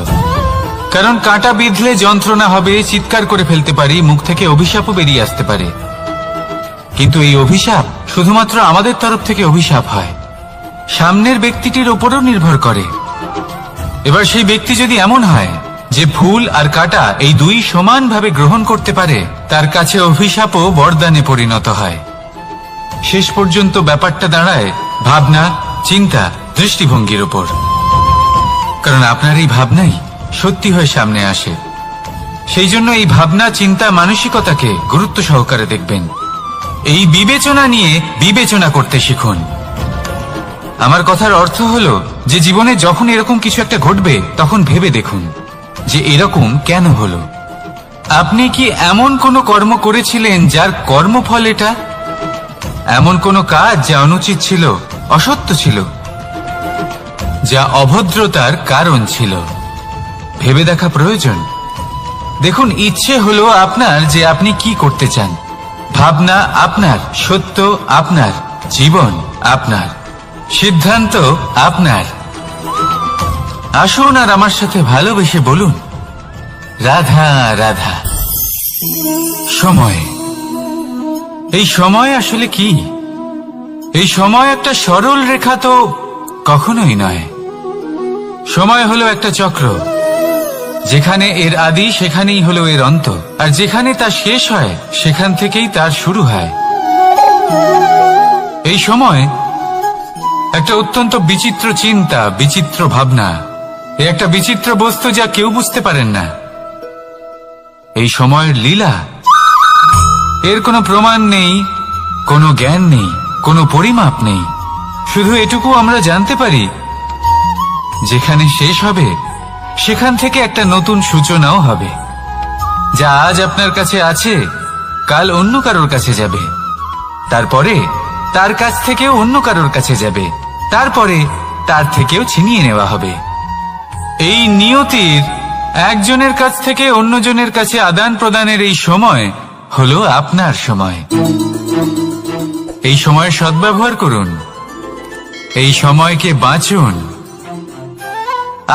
কারণ কাঁটা বিঁধলে যন্ত্রণা হবে, চিৎকার করে ফেলতে পারি, মুখ থেকে অভিশাপও বেরিয়ে আসতে পারে। কিন্তু এই অভিশাপ শুধুমাত্র আমাদের তরফ থেকে অভিশাপ হয়, সামনের ব্যক্তিটির উপরও নির্ভর করে। এবার সেই ব্যক্তি যদি এমন হয় যে ফুল আর কাঁটা এই দুই সমানভাবে গ্রহণ করতে পারে, তার কাছে অভিশাপও বরদানে পরিণত হয়। শেষ পর্যন্ত ব্যাপারটা দাঁড়ায় ভাবনা, চিন্তা, দৃষ্টিভঙ্গির উপর। কারণ আপনার এই ভাবনাই সত্যি হয়ে সামনে আসে। সেই জন্য এই ভাবনা, চিন্তা, মানসিকতাকে গুরুত্ব সহকারে দেখবেন। এই বিবেচনা নিয়ে বিবেচনা করতে শিখুন। আমার কথার অর্থ হলো যে জীবনে যখন এরকম কিছু একটা ঘটবে, তখন ভেবে দেখুন যে এরকম কেন হলো। আপনি কি এমন কোনো কর্ম করেছিলেন যার কর্মফল এটা? এমন কোনো কাজ যা অনুচিত ছিল, অসত্য ছিল, যা অভদ্রতার কারণ ছিল? ভেবে দেখা প্রয়োজন। দেখুন, ইচ্ছে হলো আপনার যে আপনি কি করতে চান, ভাবনা আপনার, সত্য আপনার, জীবন আপনার, সিদ্ধান্ত আপনার। আসুন আর আমার সাথে ভালোবেসে বলুন, রাধা রাধা। সময়। এই সময় আসলে কি? এই সময় একটা সরল রেখা তো কখনোই নয়। সময় হলো একটা চক্র, যেখানে এর আদি সেখানেই হলো এর অন্ত, আর যেখানে তা শেষ হয় সেখান থেকেই তার শুরু হয়। এই সময় একটা অত্যন্ত বিচিত্র চিন্তা, বিচিত্র ভাবনা, একটা বিচিত্র বস্তু যা কেউ বুঝতে পারেন না। এই সময়ের লীলা, এর কোনো প্রমাণ নেই, কোনো জ্ঞান নেই, কোনো পরিমাপ নেই। শুধু এটুকু আমরা জানতে পারি, যেখানে শেষ হবে সেখান থেকে একটা নতুন সূচনাও হবে। যা আজ আপনার কাছে আছে কাল অন্য কারোর কাছে যাবে, তারপরে তার কাছ থেকেও অন্য কারোর কাছে যাবে, তারপরে তার থেকেও ছিনিয়ে নেওয়া হবে। এই নিয়তির একজনের কাছ থেকে অন্যজনের কাছে আদান প্রদানের এই সময় হলো আপনার সময়। এই সময়ের সদ্ব্যবহার করুন, এই সময়কে বাঁচুন।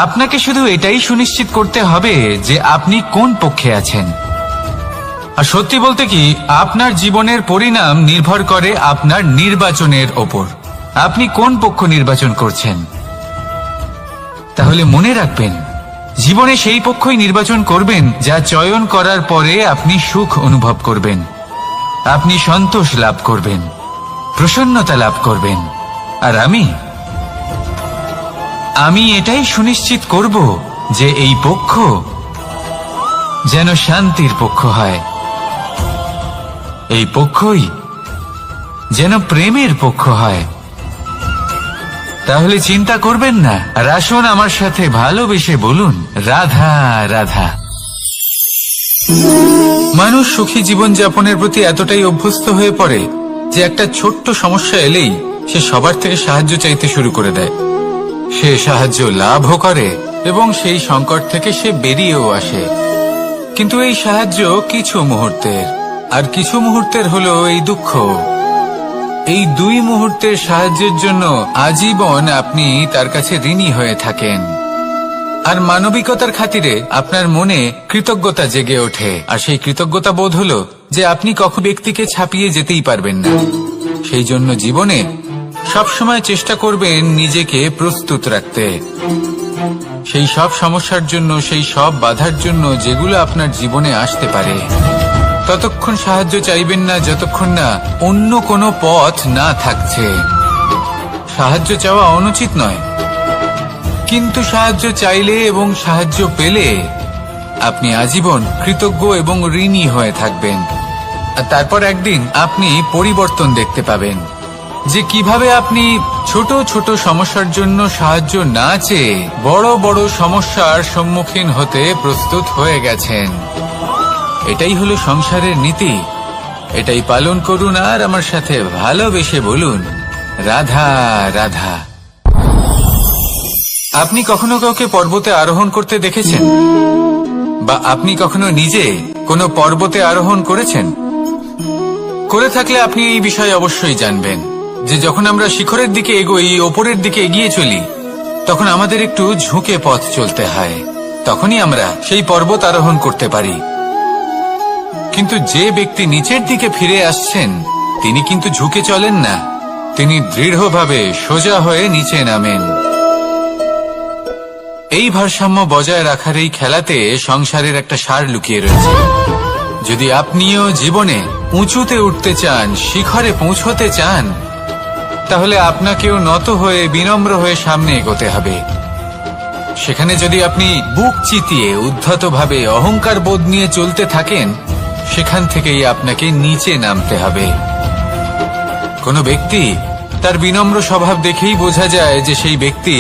আপনাকে শুধু এটাই সুনিশ্চিত করতে হবে যে আপনি কোন পক্ষে আছেন। আর সত্যি বলতে কি, আপনার জীবনের পরিণাম নির্ভর করে আপনার নির্বাচনের ওপর। আপনি কোন পক্ষ নির্বাচন করছেন। তাহলে মনে রাখবেন, জীবনে সেই পক্ষই নির্বাচন করবেন যা চয়ন করার পরে আপনি সুখ অনুভব করবেন, আপনি সন্তোষ লাভ করবেন, প্রসন্নতা লাভ করবেন। আর আমি এটাই সুনিশ্চিত করব যে এই পক্ষ যেন শান্তির পক্ষ হয়, এই পক্ষই যেন প্রেমের পক্ষ হয়। তাহলে চিন্তা করবেন না, আর আসুন আমার সাথে ভালোবেসে বলুন, রাধা রাধা। মানুষ সুখী জীবন যাপনের প্রতি এতটাই অভ্যস্ত হয়ে পড়ে যে একটা ছোট্ট সমস্যা এলেই সে সবার থেকে সাহায্য চাইতে শুরু করে দেয়। সে সাহায্য লাভও করে এবং সেই সংকট থেকে সে বেরিয়েও আসে। কিন্তু এই সাহায্য কিছু মুহূর্তের, আর কিছু মুহূর্তের হলো এই দুঃখ। এই দুই মুহূর্তের সাহায্যের জন্য আজীবন আপনি তার কাছে ঋণী হয়ে থাকেন। আর মানবিকতার খাতিরে আপনার মনে কৃতজ্ঞতা জেগে ওঠে। আর সেই কৃতজ্ঞতা বোধ হলো যে আপনি কখনো ব্যক্তিকে ছাপিয়ে যেতেই পারবেন না। সেই জন্য জীবনে সবসময় চেষ্টা করবেন নিজেকে প্রস্তুত রাখতে সেই সব সমস্যার জন্য, সেই সব বাধার জন্য যেগুলো আপনার জীবনে আসতে পারে। ততক্ষণ সাহায্য চাইবেন না যতক্ষণ না অন্য কোনো পথ না থাকছে। সাহায্য চাওয়া অনুচিত নয়, কিন্তু সাহায্য চাইলে এবং সাহায্য পেলে আপনি আজীবন কৃতজ্ঞ এবং ঋণী হয়ে থাকবেন। আর তারপর একদিন আপনি পরিবর্তন দেখতে পাবেন যে কিভাবে আপনি ছোট ছোট সমস্যার জন্য সাহায্য না চেয়ে বড় বড় সমস্যার সম্মুখীন হতে প্রস্তুত হয়ে গেছেন। এটাই হলো সংসারের নীতি। এটাই পালন করুন আর আমার সাথে ভালোবেসে বলুন, রাধা রাধা। আপনি কখনো কাউকে পর্বতে আরোহণ করতে দেখেছেন? বা আপনি কখনো নিজে কোনো পর্বতে আরোহণ করেছেন? করে থাকলে আপনি এই বিষয়ে অবশ্যই জানবেন যে যখন আমরা শিখরের দিকে এগোই, ওপরের দিকে এগিয়ে চলি, তখন আমাদের একটু ঝুঁকে পথ চলতে হয়। তখনই আমরা সেই পর্বত আরোহণ করতে পারি। কিন্তু যে ব্যক্তি নিচের দিকে ফিরে আসছেন তিনি কিন্তু ঝুঁকে চলেন না, তিনি দৃঢ়ভাবে সোজা হয়ে নিচে নামেন। এই ভারসাম্য বজায় রাখার এই খেলাতে সংসারের একটা সার লুকিয়ে রয়েছে। যদি আপনিও জীবনে উঁচুতে উঠতে চান, শিখরে পৌঁছতে চান, তাহলে আপনাকেও নত হয়ে বিনম্র হয়ে সামনে এগোতে হবে। সেখানে যদি আপনি বুক চিতিয়ে উদ্ধতভাবে অহংকার বোধ নিয়ে চলতে থাকেন, সেখান থেকেই আপনাকে নিচে নামতে হবে। কোনো ব্যক্তি তার বিনম্র স্বভাব দেখেই বোঝা যায় যে সেই ব্যক্তি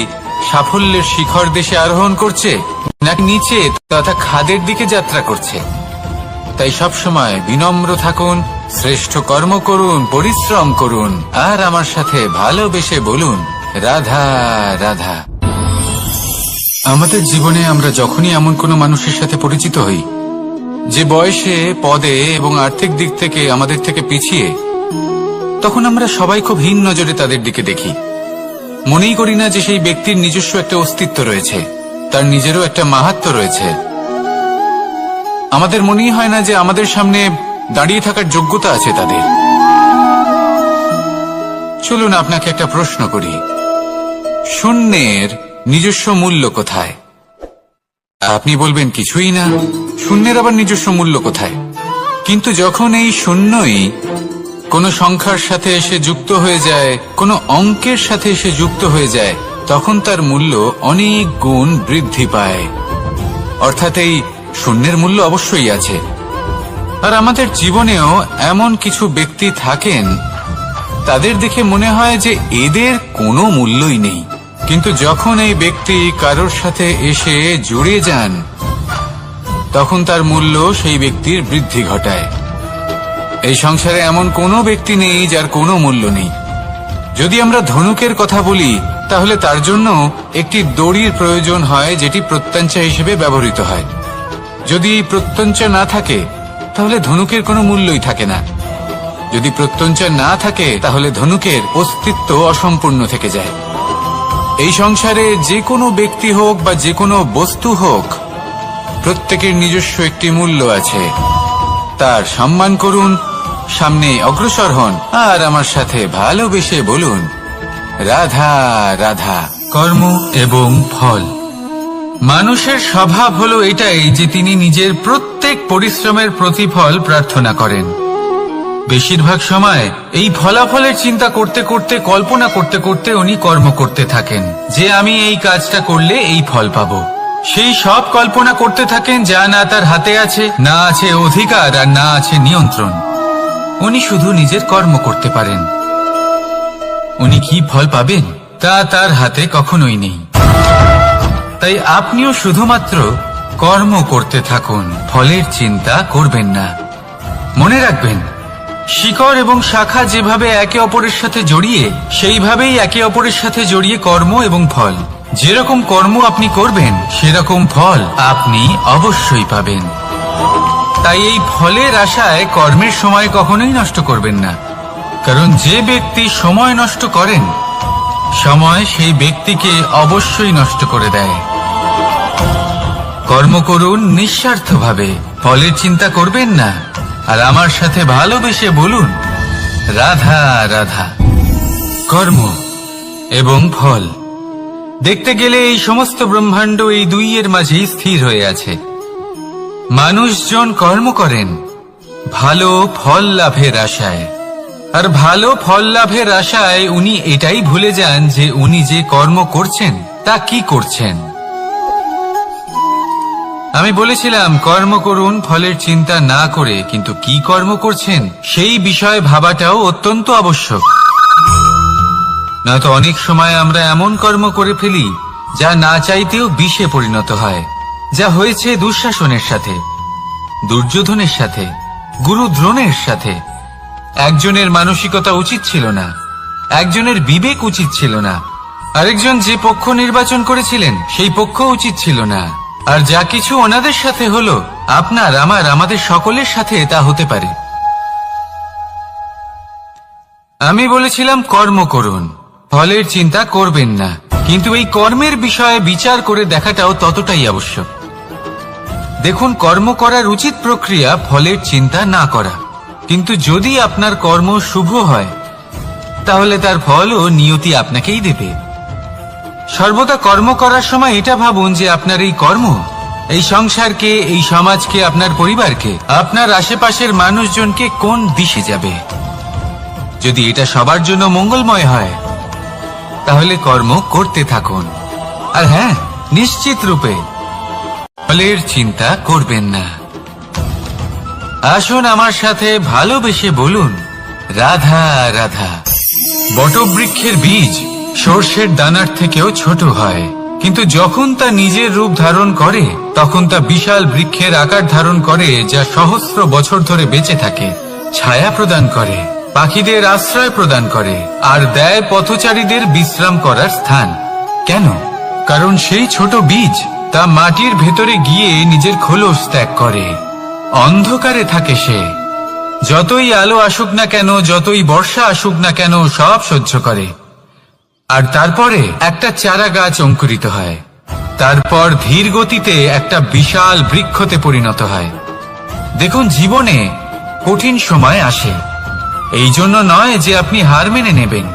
সাফল্যের শিখর দেশে আরোহণ করছে নাকি নিচে তথা খাদের দিকে যাত্রা করছে। তাই সবসময় বিনম্র থাকুন, শ্রেষ্ঠ কর্ম করুন, পরিশ্রম করুন আর আমার সাথে ভালোবেসে বলুন, রাধা রাধা। আমাদের জীবনে আমরা যখনই এমন কোনো মানুষের সাথে পরিচিত হই যে বয়সে, পদে এবং আর্থিক দিক থেকে আমাদের থেকে পিছিয়ে, তখন আমরা সবাই খুব হীন নজরে তাদের দিকে দেখি। মনেই করি না যে সেই ব্যক্তির নিজস্ব একটা অস্তিত্ব রয়েছে, তার নিজেরও একটা মাহাত্ম্য রয়েছে। আমাদের মনেই হয় না যে আমাদের সামনে দাঁড়িয়ে থাকার যোগ্যতা আছে তাদের। চলুন আপনাকে একটা প্রশ্ন করি, শূন্যের নিজস্ব মূল্য কোথায়? আপনি বলবেন কিছুই না। শূন্যের আবার নিজস্ব মূল্য কোথায়? কিন্তু যখন এই শূন্যই কোনো সংখ্যার সাথে এসে যুক্ত হয়ে যায়, কোনো অঙ্কের সাথে এসে যুক্ত হয়ে যায়, তখন তার মূল্য অনেক গুণ বৃদ্ধি পায়। অর্থাৎ এই শূন্যের মূল্য অবশ্যই আছে। আর আমাদের জীবনেও এমন কিছু ব্যক্তি থাকেন, তাদের দেখে মনে হয় যে এদের কোনো মূল্যই নেই, কিন্তু যখন এই ব্যক্তি কারোর সাথে এসে জুড়ে যান তখন তার মূল্য সেই ব্যক্তির বৃদ্ধি ঘটায়। এই সংসারে এমন কোনো ব্যক্তি নেই যার কোনো মূল্য নেই। যদি আমরা ধনুকের কথা বলি তাহলে তার জন্য একটি দড়ির প্রয়োজন হয় যেটি প্রত্যঞ্চা হিসেবে ব্যবহৃত হয়। যদি প্রত্যঞ্চা না থাকে তাহলে ধনুকের কোনো মূল্যই থাকে না। যদি প্রত্যঞ্চা না থাকে তাহলে ধনুকের অস্তিত্ব অসম্পূর্ণ থেকে যায়। এই সংসারে যে কোনো ব্যক্তি হোক বা যে কোনো বস্তু হোক, প্রত্যেকের নিজস্ব একটি মূল্য আছে। তার সম্মান করুন, সামনে অগ্রসর হন, আর আমার সাথে ভালোবেসে বলুন রাধা রাধা। কর্ম এবং ফল। মানুষের স্বভাব হলো এটাই যে তিনি নিজের প্রত্যেক পরিশ্রমের প্রতিফল প্রার্থনা করেন। বেশিরভাগ সময় এই ফলাফলের চিন্তা করতে করতে, কল্পনা করতে করতে উনি কর্ম করতে থাকেন যে আমি এই কাজটা করলে এই ফল পাবো। সেই সব কল্পনা করতে থাকেন যা না তার হাতে আছে, না আছে অধিকার, আর না আছে নিয়ন্ত্রণ। উনি শুধু নিজের কর্ম করতে পারেন। উনি কি ফল পাবেন তা তার হাতে কখনোই নেই। তাই আপনিও শুধুমাত্র কর্ম করতে থাকুন, ফলের চিন্তা করবেন না। মনে রাখবেন, শিকড় এবং শাখা যেভাবে একে অপরের সাথে জড়িয়ে, সেইভাবেই একে অপরের সাথে জড়িয়ে কর্ম এবং ফল। যেরকম কর্ম আপনি করবেন সেরকম ফল আপনি অবশ্যই পাবেন। তাই এই ফলের আশায় কর্মের সময় কখনোই নষ্ট করবেন না, কারণ যে ব্যক্তি সময় নষ্ট করেন, সময় সেই ব্যক্তিকে অবশ্যই নষ্ট করে দেয়। কর্ম করুন নিঃস্বার্থভাবে, ফলের চিন্তা করবেন না, আর আমার সাথে ভালোবেসে বলুন রাধা রাধা। কর্ম এবং ফল। দেখতে গেলে এই সমস্ত ব্রহ্মাণ্ড এই দুইয়ের মাঝেই স্থির হয়ে আছে। মানুষজন কর্ম করেন ভালো ফল লাভের আশায়, আর ভালো ফল লাভের আশায় উনি এটাই ভুলে যান যে উনি যে কর্ম করছেন তা কি করছেন। আমি বলেছিলাম কর্ম করুন ফলের চিন্তা না করে, কিন্তু কি কর্ম করছেন সেই বিষয়ে ভাবাটাও অত্যন্ত আবশ্যক। নয়তো অনেক সময় আমরা এমন কর্ম করে ফেলি যা না চাইতেও বিষে পরিণত হয়। যা হয়েছে দুঃশাসনের সাথে, দুর্যোধনের সাথে, গুরু দ্রোণের সাথে। একজনের মানসিকতা উচিত ছিল না, একজনের বিবেক উচিত ছিল না, আরেকজন যে পক্ষ নির্বাচন করেছিলেন সেই পক্ষ উচিত ছিল না। আর যা কিছু ওনাদের সাথে হলো, আপনার, আমার, আমাদের সকলের সাথে তা হতে পারে। আমি বলেছিলাম কর্ম করুন, ফলের চিন্তা করবেন না, কিন্তু এই কর্মের বিষয়ে বিচার করে দেখাটাও ততটাই আবশ্যক। দেখুন, কর্ম করার উচিত প্রক্রিয়া ফলের চিন্তা না করা, কিন্তু যদি আপনার কর্ম শুভ হয় তাহলে তার ফলও নিয়তি আপনাকেই দেবে। সর্বদা কর্ম করার সময় এটা ভাবুন যে আপনার এই কর্ম এই সংসারকে, এই সমাজকে, আপনার পরিবারকে, আপনার আশেপাশের মানুষজনকে কোন দিশে যাবে। যদি এটা সবার জন্য মঙ্গলময় হয় তাহলে কর্ম করতে থাকুন। আর হ্যাঁ, নিশ্চিত রূপে ফলের চিন্তা করবেন না। আসুন আমার সাথে ভালোবেসে বলুন রাধা রাধা। বটবৃক্ষের বীজ সর্ষের দানার থেকেও ছোট হয়, কিন্তু যখন তা নিজের রূপ ধারণ করে তখন তা বিশাল বৃক্ষের আকার ধারণ করে, যা সহস্র বছর ধরে বেঁচে থাকে, ছায়া প্রদান করে, পাখিদের আশ্রয় প্রদান করে, আর দেয় পথচারীদের বিশ্রাম করার স্থান। কেন? কারণ সেই ছোট বীজ তা মাটির ভেতরে গিয়ে নিজের খোলস ত্যাগ করে। অন্ধকারে থাকে সে, যতই আলো আসুক না কেন, যতই বর্ষা আসুক না কেন, সব সহ্য করে। আর তারপরে একটা চারা গাছ অঙ্কুরিত হয়, তারপর ধীর গতিতে একটা বিশাল বৃক্ষতে পরিণত হয়। দেখুন, জীবনে কঠিন সময় আসে, এই জন্য নয় যে আপনি হার মেনে নেবেন,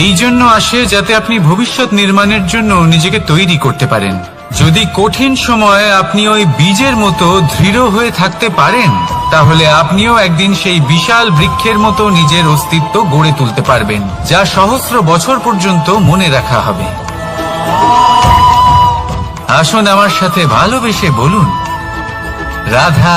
এই জন্য আসে যাতে আপনি ভবিষ্যৎ নির্মাণের জন্য নিজেকে তৈরি করতে পারেন। যদি কঠিন সময়ে আপনি ওই বীজের মতো দৃঢ় হয়ে থাকতে পারেন, তাহলে আপনিও একদিন সেই বিশাল বৃক্ষের মতো নিজের অস্তিত্ব গড়ে তুলতে পারবেন, যা সহস্র বছর পর্যন্ত মনে রাখা হবে। আসুন আমার সাথে ভালোবেসে বলুন রাধা।